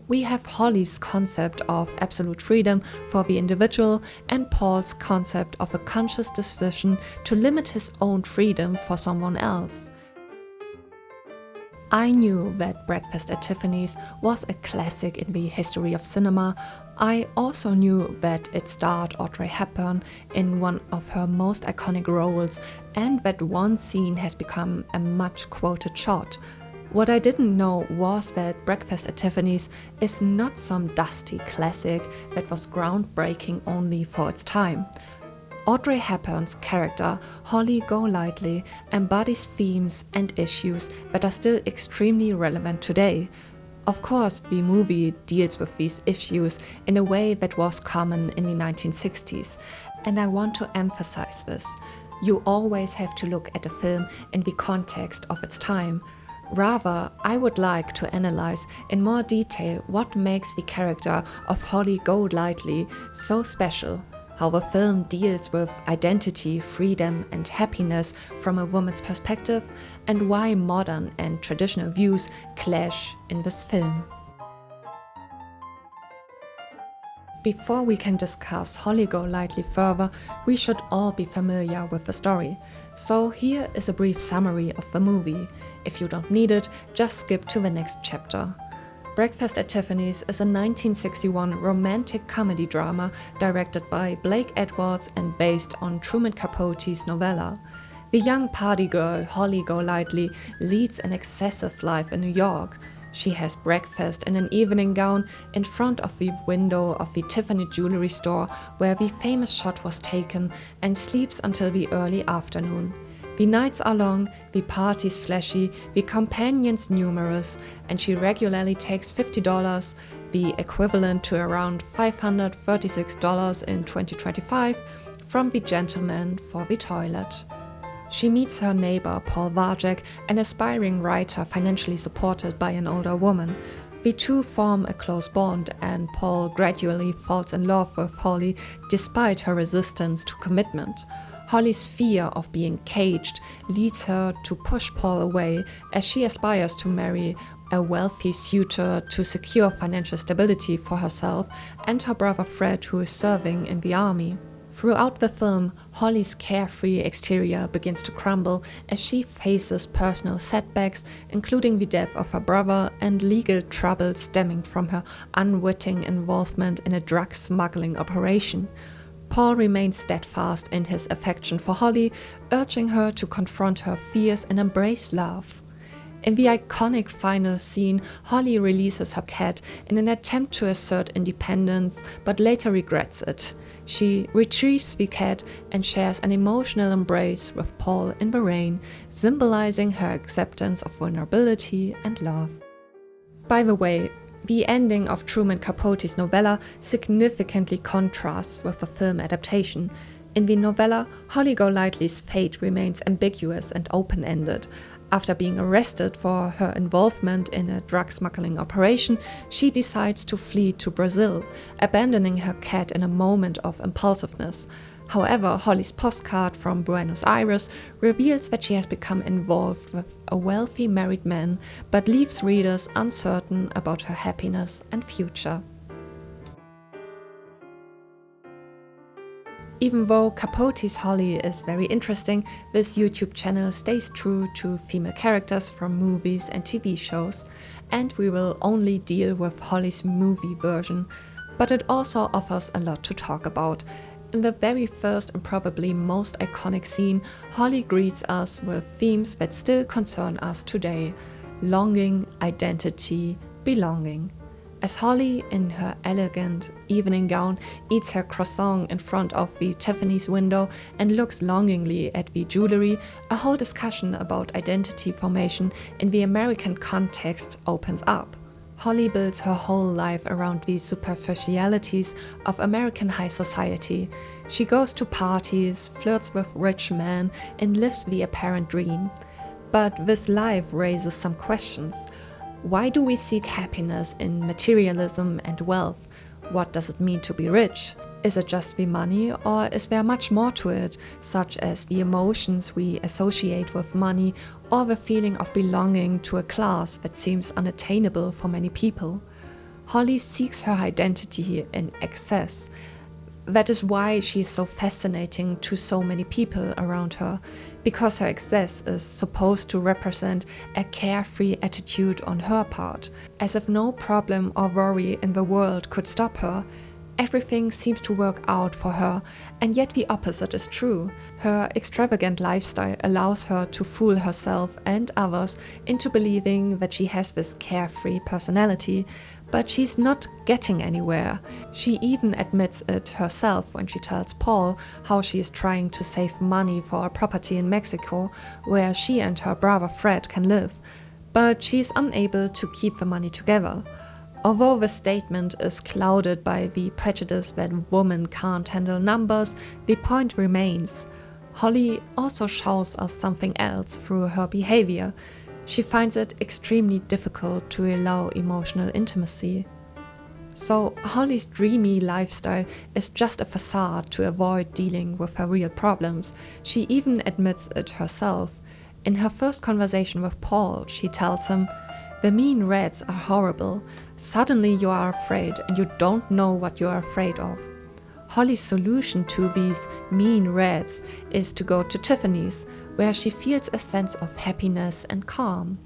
we have Holly's concept of absolute freedom for the individual and Paul's concept of a conscious decision to limit his own freedom for someone else. I knew that Breakfast at Tiffany's was a classic in the history of cinema. I also knew that it starred Audrey Hepburn in one of her most iconic roles, and that one scene has become a much quoted shot. What I didn't know was that Breakfast at Tiffany's is not some dusty classic that was groundbreaking only for its time. Audrey Hepburn's character, Holly Golightly, embodies themes and issues that are still extremely relevant today. Of course, the movie deals with these issues in a way that was common in the 1960s, and I want to emphasize this. You always have to look at a film in the context of its time. Rather, I would like to analyze in more detail what makes the character of Holly Golightly so special, how the film deals with identity, freedom and happiness from a woman's perspective, and why modern and traditional views clash in this film. Before we can discuss Holly Golightly further, we should all be familiar with the story. So here is a brief summary of the movie. If you don't need it, just skip to the next chapter. Breakfast at Tiffany's is a 1961 romantic comedy drama directed by Blake Edwards and based on Truman Capote's novella. The young party girl Holly Golightly leads an excessive life in New York. She has breakfast in an evening gown in front of the window of the Tiffany jewelry store where the famous shot was taken, and sleeps until the early afternoon. The nights are long, the parties flashy, the companions numerous, and she regularly takes $50, the equivalent to around $536 in 2025, from the gentleman for the toilet. She meets her neighbor Paul Varjak, an aspiring writer financially supported by an older woman. The two form a close bond, and Paul gradually falls in love with Holly despite her resistance to commitment. Holly's fear of being caged leads her to push Paul away as she aspires to marry a wealthy suitor to secure financial stability for herself and her brother Fred, who is serving in the army. Throughout the film, Holly's carefree exterior begins to crumble as she faces personal setbacks, including the death of her brother and legal trouble stemming from her unwitting involvement in a drug smuggling operation. Paul remains steadfast in his affection for Holly, urging her to confront her fears and embrace love. In the iconic final scene, Holly releases her cat in an attempt to assert independence, but later regrets it. She retrieves the cat and shares an emotional embrace with Paul in the rain, symbolizing her acceptance of vulnerability and love. By the way, the ending of Truman Capote's novella significantly contrasts with the film adaptation. In the novella, Holly Golightly's fate remains ambiguous and open-ended. After being arrested for her involvement in a drug smuggling operation, she decides to flee to Brazil, abandoning her cat in a moment of impulsiveness. However, Holly's postcard from Buenos Aires reveals that she has become involved with a wealthy married man, but leaves readers uncertain about her happiness and future. Even though Capote's Holly is very interesting, this YouTube channel stays true to female characters from movies and TV shows, and we will only deal with Holly's movie version, but it also offers a lot to talk about. In the very first and probably most iconic scene, Holly greets us with themes that still concern us today: longing, identity, belonging. As Holly, in her elegant evening gown, eats her croissant in front of the Tiffany's window and looks longingly at the jewelry, a whole discussion about identity formation in the American context opens up. Holly builds her whole life around the superficialities of American high society. She goes to parties, flirts with rich men, and lives the apparent dream. But this life raises some questions. Why do we seek happiness in materialism and wealth? What does it mean to be rich? Is it just the money, or is there much more to it, such as the emotions we associate with money or the feeling of belonging to a class that seems unattainable for many people? Holly seeks her identity in excess. That is why she is so fascinating to so many people around her, because her excess is supposed to represent a carefree attitude on her part, as if no problem or worry in the world could stop her. Everything seems to work out for her, and yet the opposite is true. Her extravagant lifestyle allows her to fool herself and others into believing that she has this carefree personality, but she's not getting anywhere. She even admits it herself when she tells Paul how she is trying to save money for a property in Mexico where she and her brother Fred can live, but she is unable to keep the money together. Although the statement is clouded by the prejudice that women can't handle numbers, the point remains. Holly also shows us something else through her behavior. She finds it extremely difficult to allow emotional intimacy. So Holly's dreamy lifestyle is just a facade to avoid dealing with her real problems. She even admits it herself. In her first conversation with Paul, she tells him, "The mean rats are horrible. Suddenly you are afraid and you don't know what you are afraid of." Holly's solution to these mean rats is to go to Tiffany's, where she feels a sense of happiness and calm.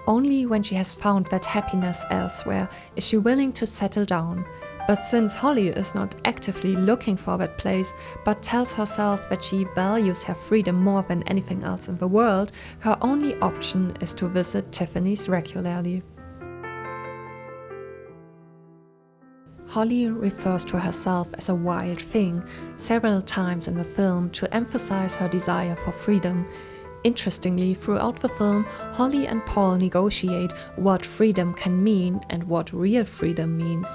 Only when she has found that happiness elsewhere is she willing to settle down. But since Holly is not actively looking for that place, but tells herself that she values her freedom more than anything else in the world, her only option is to visit Tiffany's regularly. Holly refers to herself as a wild thing several times in the film to emphasize her desire for freedom. Interestingly, throughout the film, Holly and Paul negotiate what freedom can mean and what real freedom means.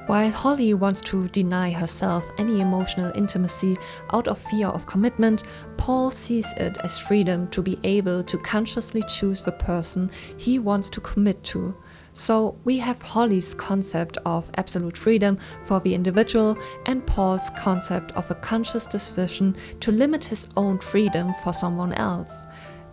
While Holly wants to deny herself any emotional intimacy out of fear of commitment, Paul sees it as freedom to be able to consciously choose the person he wants to commit to. So we have Holly's concept of absolute freedom for the individual and Paul's concept of a conscious decision to limit his own freedom for someone else.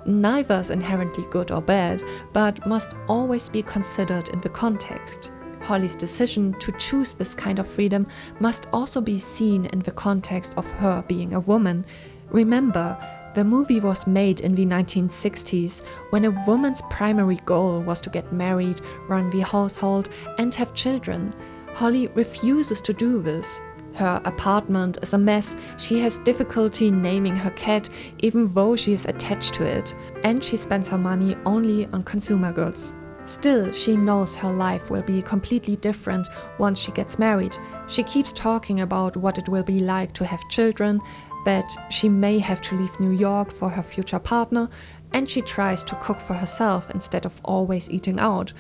Neither is inherently good or bad, but must always be considered in the context. Holly's decision to choose this kind of freedom must also be seen in the context of her being a woman. Remember, the movie was made in the 1960s, when a woman's primary goal was to get married, run the household, and have children. Holly refuses to do this. Her apartment is a mess, she has difficulty naming her cat even though she is attached to it, and she spends her money only on consumer goods. Still, she knows her life will be completely different once she gets married. She keeps talking about what it will be like to have children, that she may have to leave New York for her future partner, and she tries to cook for herself instead of always eating out.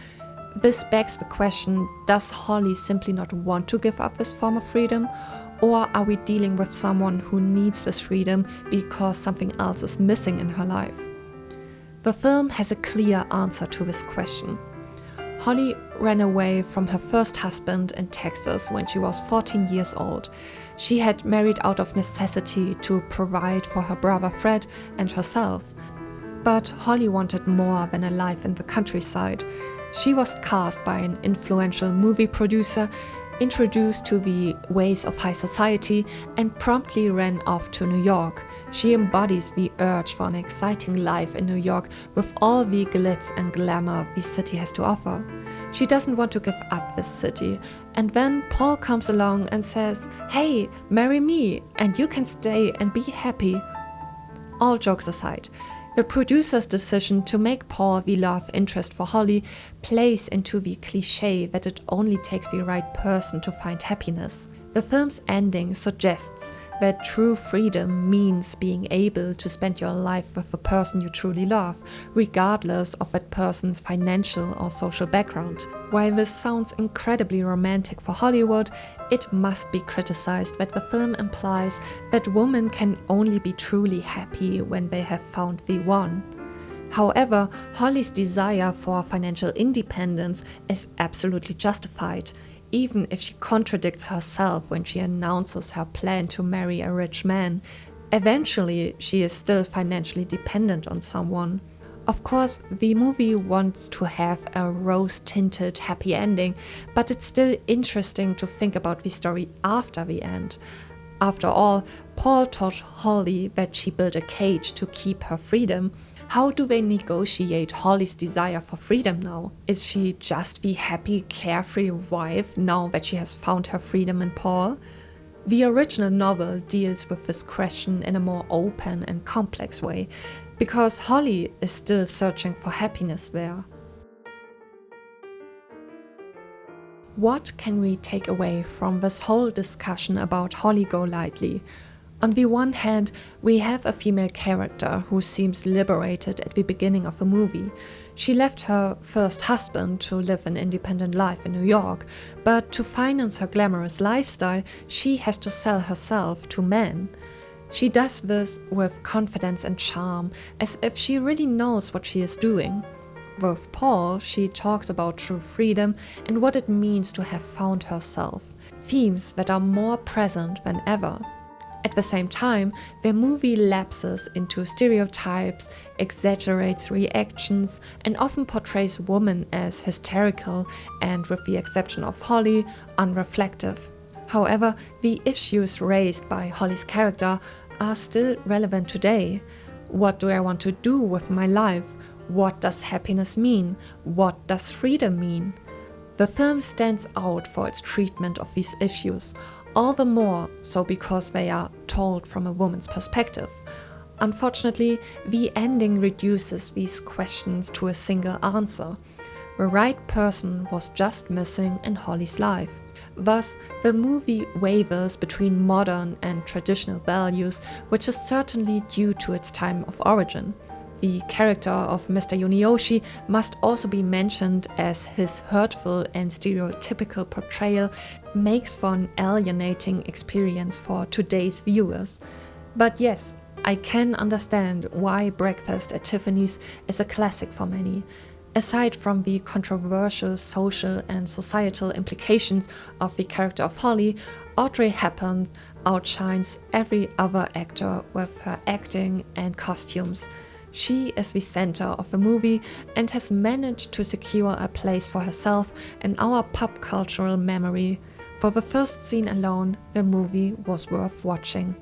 This begs the question, does Holly simply not want to give up this form of freedom? Or are we dealing with someone who needs this freedom because something else is missing in her life? The film has a clear answer to this question. Holly ran away from her first husband in Texas when she was 14 years old. She had married out of necessity to provide for her brother Fred and herself. But Holly wanted more than a life in the countryside. She was cast by an influential movie producer, introduced to the ways of high society, and promptly ran off to New York. She embodies the urge for an exciting life in New York with all the glitz and glamour the city has to offer. She doesn't want to give up this city, and then Paul comes along and says, "Hey, marry me, and you can stay and be happy." All jokes aside, the producer's decision to make Paul the love interest for Holly plays into the cliché that it only takes the right person to find happiness. The film's ending suggests that true freedom means being able to spend your life with the person you truly love, regardless of that person's financial or social background. While this sounds incredibly romantic for Hollywood, it must be criticized that the film implies that women can only be truly happy when they have found the one. However, Holly's desire for financial independence is absolutely justified, even if she contradicts herself when she announces her plan to marry a rich man. Eventually, she is still financially dependent on someone. Of course, the movie wants to have a rose-tinted happy ending, but it's still interesting to think about the story after the end. After all, Paul told Holly that she built a cage to keep her freedom. How do they negotiate Holly's desire for freedom now? Is she just the happy, carefree wife now that she has found her freedom in Paul? The original novel deals with this question in a more open and complex way, because Holly is still searching for happiness there. What can we take away from this whole discussion about Holly Golightly? On the one hand, we have a female character who seems liberated at the beginning of the movie. She left her first husband to live an independent life in New York, but to finance her glamorous lifestyle, she has to sell herself to men. She does this with confidence and charm, as if she really knows what she is doing. With Paul, she talks about true freedom and what it means to have found herself, themes that are more present than ever. At the same time, the movie lapses into stereotypes, exaggerates reactions, and often portrays women as hysterical and, with the exception of Holly, unreflective. However, the issues raised by Holly's character are still relevant today. What do I want to do with my life? What does happiness mean? What does freedom mean? The film stands out for its treatment of these issues, all the more so because they are told from a woman's perspective. Unfortunately, the ending reduces these questions to a single answer. The right person was just missing in Holly's life. Thus, the movie wavers between modern and traditional values, which is certainly due to its time of origin. The character of Mr. Yunioshi must also be mentioned, as his hurtful and stereotypical portrayal makes for an alienating experience for today's viewers. But yes, I can understand why Breakfast at Tiffany's is a classic for many. Aside from the controversial social and societal implications of the character of Holly, Audrey Hepburn outshines every other actor with her acting and costumes. She is the center of the movie and has managed to secure a place for herself in our pop cultural memory. For the first scene alone, the movie was worth watching.